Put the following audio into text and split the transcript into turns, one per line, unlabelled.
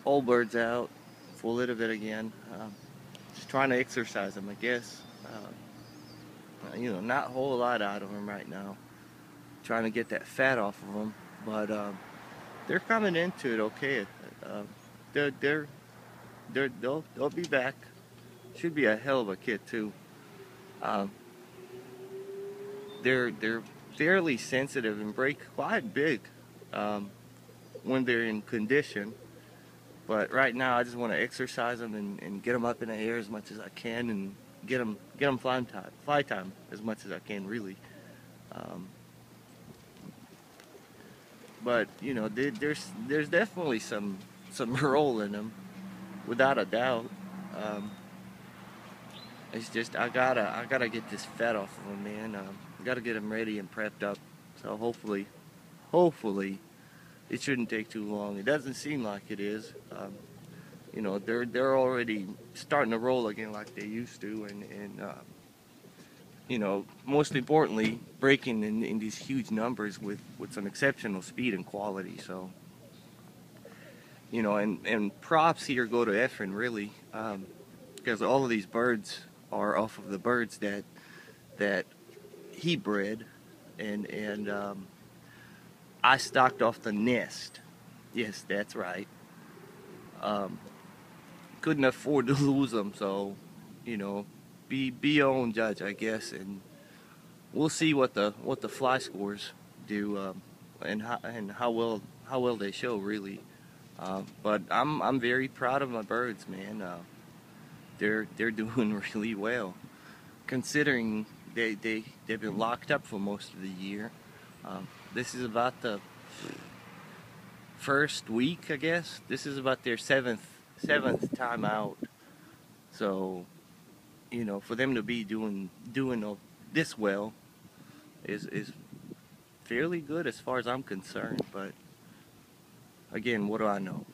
Old birds out, full of it again. Just trying to exercise them, I guess. Not a whole lot out of them right now. Trying to get that fat off of them, but they're coming into it okay. Uh, they're, they're, they'll be back. Should be a hell of a kid too. Um, they're fairly sensitive and break quite big um, when they're in condition. But right now, I just want to exercise them and get them up in the air as much as I can, and get them fly time as much as I can, really. Um, but there's definitely some role in them, without a doubt. Um, it's just I gotta get this fat off of them, man. Gotta get them ready and prepped up. So hopefully, it shouldn't take too long. It doesn't seem like it is. They're already starting to roll again like they used to, and most importantly, breaking in these huge numbers with some exceptional speed and quality. So, and props here go to Efren, really, because all of these birds are off of the birds that he bred, and I stocked off the nest. Yes, that's right. Um, couldn't afford to lose them, so you know, be your own judge, I guess, and we'll see what the fly scores do, and how well they show, really. But I'm very proud of my birds, man. They're doing really well, considering they've been locked up for most of the year. This is about the first week, I guess. This is about their seventh time out. So, for them to be doing this well is fairly good as far as I'm concerned. But again, what do I know?